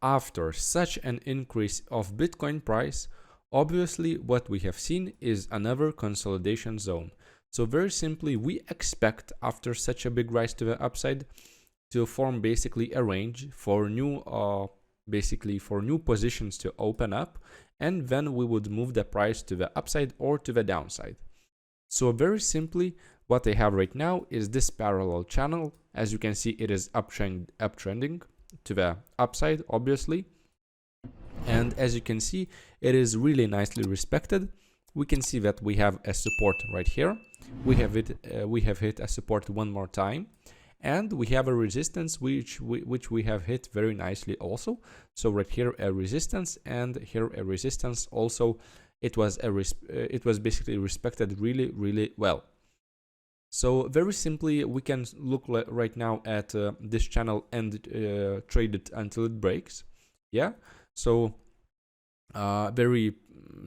after such an increase of Bitcoin price, obviously what we have seen is another consolidation zone. So very simply, we expect after such a big rise to the upside to form basically a range for new positions to open up, and then we would move the price to the upside or to the downside. So very simply, what I have right now is this parallel channel. As you can see, it is uptrending to the upside, obviously. And as you can see, it is really nicely respected. We can see that we have a support right here. We have hit a support one more time, and we have a resistance which we have hit very nicely also. So right here a resistance, and here a resistance also. It was basically respected really well. So very simply, we can look right now at this channel and trade it until it breaks. Yeah. So very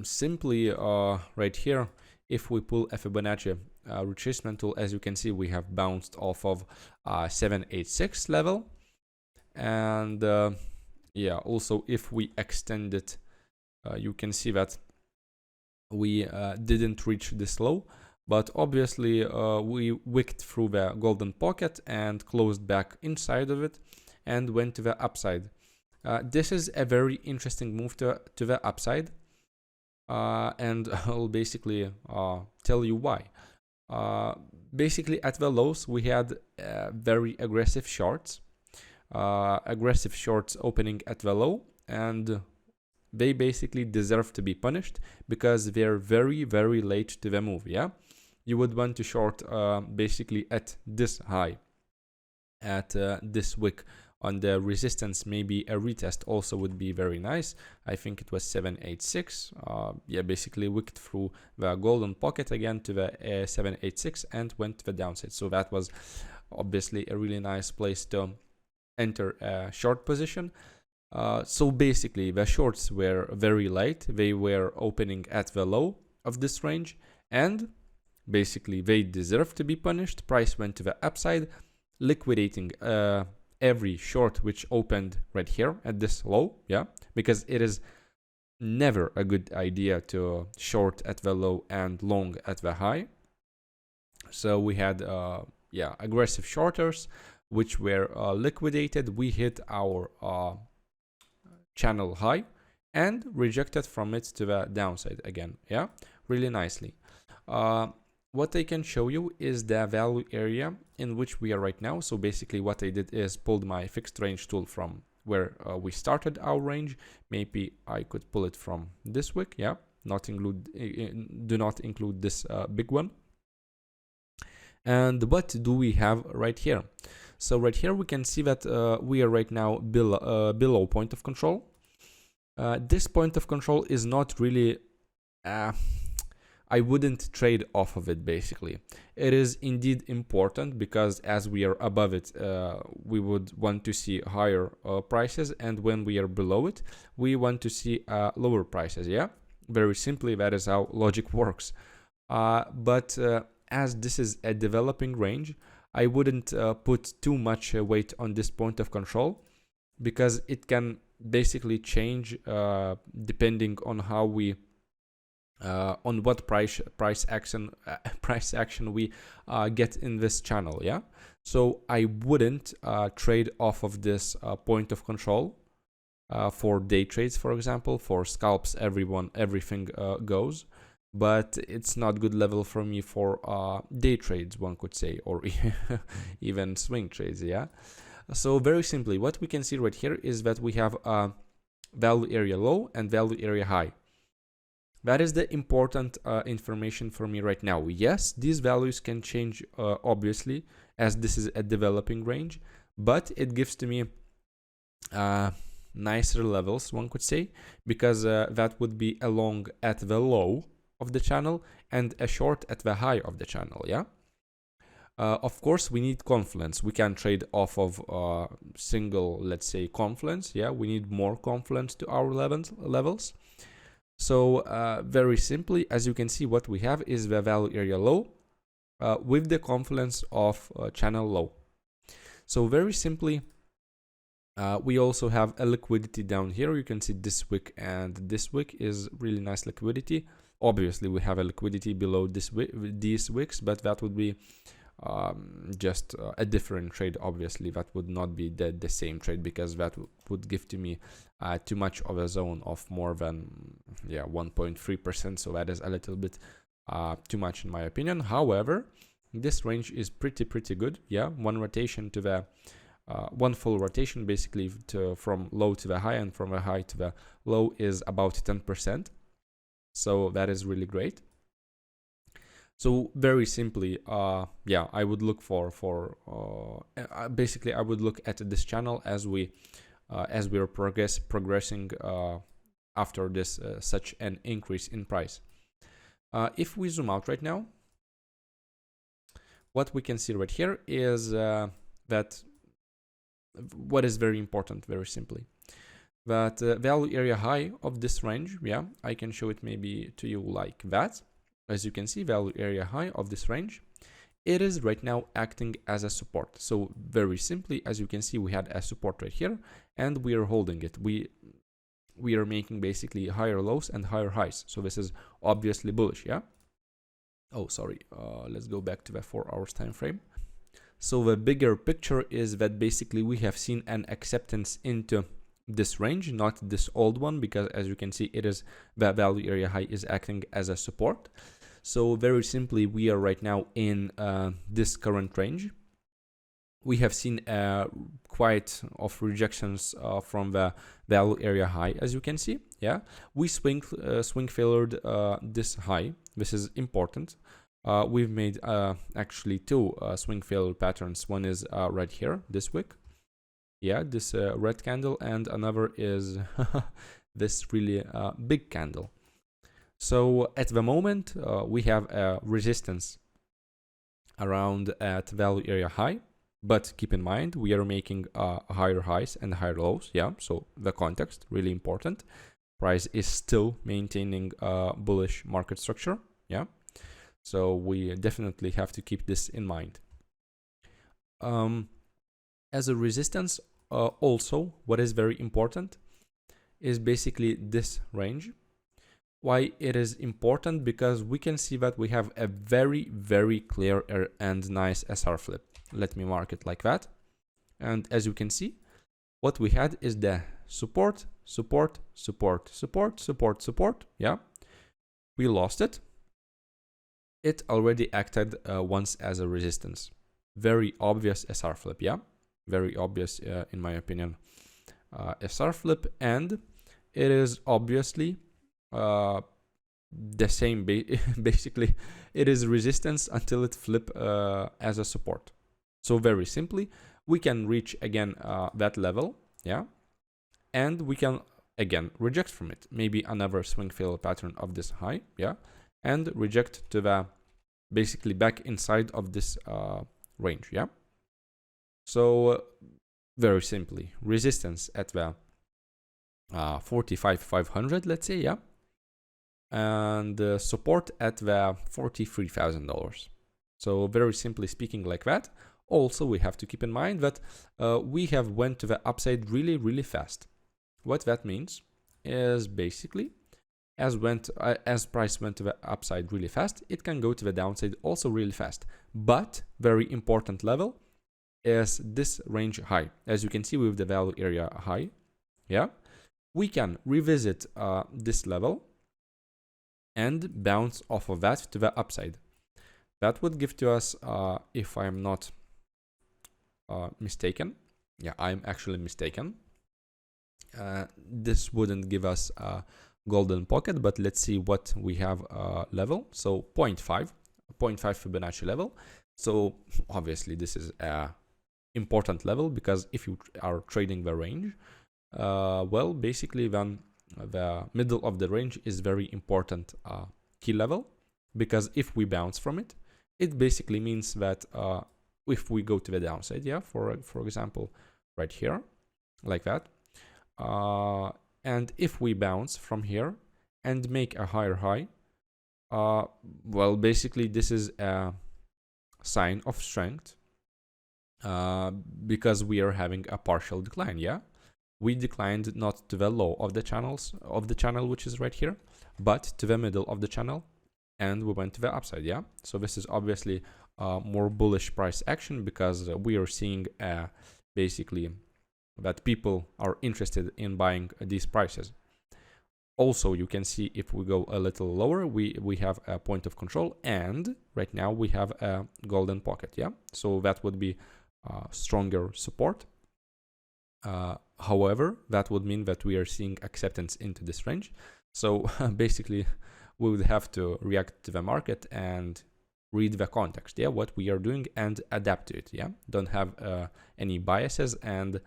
simply, right here, if we pull a Fibonacci retracement tool, as you can see, we have bounced off of 786 level, and yeah, also if we extend it, you can see that we didn't reach this low, but obviously we wicked through the golden pocket and closed back inside of it and went to the upside. This is a very interesting move to the upside, and I'll basically tell you why. Basically at the lows we had very aggressive shorts opening at the low, and they basically deserve to be punished because they're very late to the move. Yeah, you would want to short basically at this high, at this wick on the resistance. Maybe a retest also would be very nice. I think it was 786. Yeah, basically wicked through the golden pocket again to the 786 and went to the downside. So that was obviously a really nice place to enter a short position. So basically the shorts were very late. They were opening at the low of this range, and basically they deserve to be punished. Price went to the upside, liquidating every short which opened right here at this low. Yeah, because it is never a good idea to short at the low and long at the high. So we had yeah, aggressive shorters which were liquidated. We hit our channel high and rejected from it to the downside again. Yeah, really nicely. What I can show you is the value area in which we are right now. So basically what I did is pulled my fixed range tool from where we started our range. Maybe I could pull it from this wick. Yeah, do not include this big one. And what do we have right here? So right here we can see that we are right now below point of control. This point of control is not really, I wouldn't trade off of it basically. It is indeed important because as we are above it, we would want to see higher prices, and when we are below it, we want to see lower prices. Yeah, very simply, that is how logic works. But as this is a developing range, I wouldn't put too much weight on this point of control, because it can basically change depending on how we on what price action we get in this channel. Yeah, so I wouldn't trade off of this point of control for day trades, for example. For scalps, everything goes, but it's not good level for me for day trades, one could say, or even swing trades. Yeah, so very simply, what we can see right here is that we have value area low and value area high. That is the important information for me right now. Yes, these values can change obviously, as this is a developing range, but it gives to me nicer levels, one could say, because that would be a long at the low of the channel and a short at the high of the channel. Yeah. Of course, we need confluence. We can trade off of single, let's say, confluence. Yeah, we need more confluence to our levels. So very simply, as you can see, what we have is the value area low with the confluence of channel low. So very simply, We also have a liquidity down here. You can see this wick and this wick is really nice liquidity. Obviously, we have a liquidity below these wicks, but that would be just a different trade. Obviously, that would not be the same trade, because that would give to me too much of a zone of more than 1.3%. So that is a little bit too much in my opinion. However, this range is pretty good. Yeah, one rotation to the one full rotation basically from low to the high and from the high to the low is about 10%. So that is really great. So very simply, I would look for basically I would look at this channel as we are progressing after this such an increase in price. If we zoom out right now, what we can see right here is that what is very important, very simply, that value area high of this range, I can show it maybe to you like that. As you can see, value area high of this range, it is right now acting as a support. So very simply, as you can see, we had a support right here and we are holding it. We are making basically higher lows and higher highs. So this is obviously bullish. Oh, sorry. Let's go back to the 4 hours time frame. So the bigger picture is that basically we have seen an acceptance into this range, not this old one, because as you can see, it is the value area high is acting as a support. So very simply, we are right now in this current range. We have seen quite of rejections from the value area high, as you can see. We swing failured this high. This is important. We've made actually two swing failure patterns. One is right here, this wick. This red candle, and another is this really big candle. So at the moment, we have a resistance around at value area high, but keep in mind, we are making higher highs and higher lows. So the context, really important. Price is still maintaining bullish market structure. So we definitely have to keep this in mind. As a resistance, also, what is very important is basically this range. Why it is important? Because we can see that we have a very clear and nice SR flip. Let me mark it like that. And as you can see, what we had is the support. We lost it. It already acted once as a resistance. Very obvious SR flip, very obvious in my opinion, SR flip, and it is obviously the same. Basically, it is resistance until it flip as a support. So very simply, we can reach again that level, and we can again reject from it. Maybe another swing failure pattern of this high, and reject to the basically back inside of this range, So very simply, resistance at the 45,500, let's say, and support at the $43,000. So very simply speaking like that. Also, we have to keep in mind that we have went to the upside really fast. What that means is basically as price went to the upside really fast, it can go to the downside also really fast. But very important level is this range high. As you can see with the value area high, we can revisit this level and bounce off of that to the upside. That would give to us, if I'm not mistaken, I'm actually mistaken, this wouldn't give us a golden pocket, but let's see what we have level. So 0.5 Fibonacci level. So obviously this is a important level, because if you are trading the range, well, basically then the middle of the range is very important key level, because if we bounce from it, it basically means that if we go to the downside, for example, right here, like that, and if we bounce from here and make a higher high, well, basically this is a sign of strength, because we are having a partial decline, we declined not to the low of the channel, which is right here, but to the middle of the channel, and we went to the upside. Yeah, so this is obviously more bullish price action, because we are seeing basically that people are interested in buying these prices. Also, you can see if we go a little lower, we have a point of control, and right now we have a golden pocket. Yeah, so that would be stronger support. However, that would mean that we are seeing acceptance into this range. So basically, we would have to react to the market and read the context, yeah, what we are doing, and adapt to it. Yeah, don't have any biases, and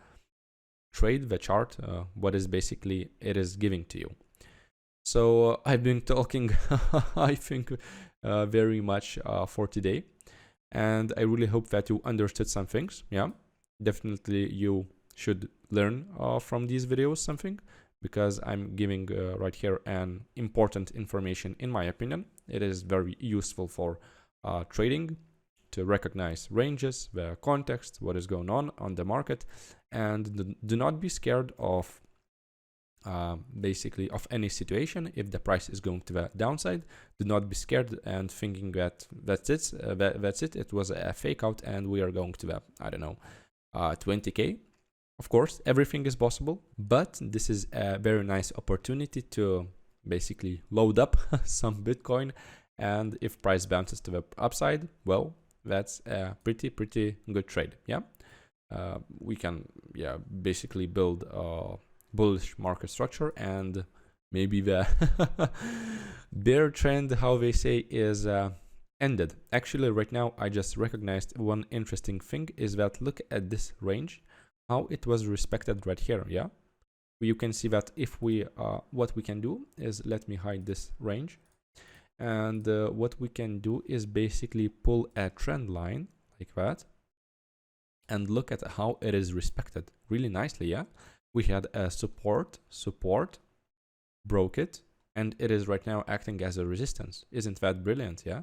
trade the chart what is basically it is giving to you. So I've been talking I think very much for today, and I really hope that you understood some things. Yeah, definitely you should learn from these videos something, because I'm giving right here an important information. In my opinion, it is very useful for trading, to recognize ranges, the context, what is going on the market, and do not be scared of basically of any situation. If the price is going to the downside, do not be scared and thinking that that's it, it was a fake out and we are going to the, I don't know, 20k. Of course, everything is possible, but this is a very nice opportunity to basically load up some Bitcoin, and if price bounces to the upside, well, that's a pretty good trade. Yeah, we can basically build a bullish market structure, and maybe the bear trend, how they say, is ended. Actually, right now I just recognized one interesting thing, is that look at this range, how it was respected right here. Yeah, you can see that if we what we can do is, let me hide this range, and what we can do is basically pull a trend line like that, and look at how it is respected really nicely. Yeah, we had a support, broke it, and it is right now acting as a resistance. Isn't that brilliant? Yeah.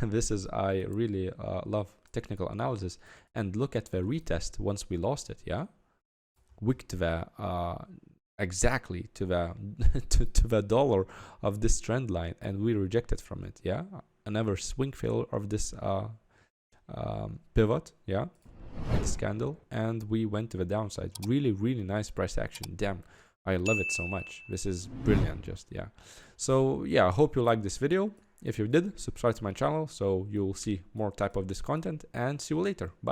This is, I really love technical analysis. And look at the retest once we lost it. Yeah, wicked the exactly to the to the dollar of this trend line, and we rejected from it. Yeah, another swing failure of this pivot. Yeah, this candle, and we went to the downside. Really nice price action. Damn, I love it so much. This is brilliant. Just yeah. So yeah, I hope you liked this video. If you did, subscribe to my channel so you'll see more type of this content, and see you later. Bye.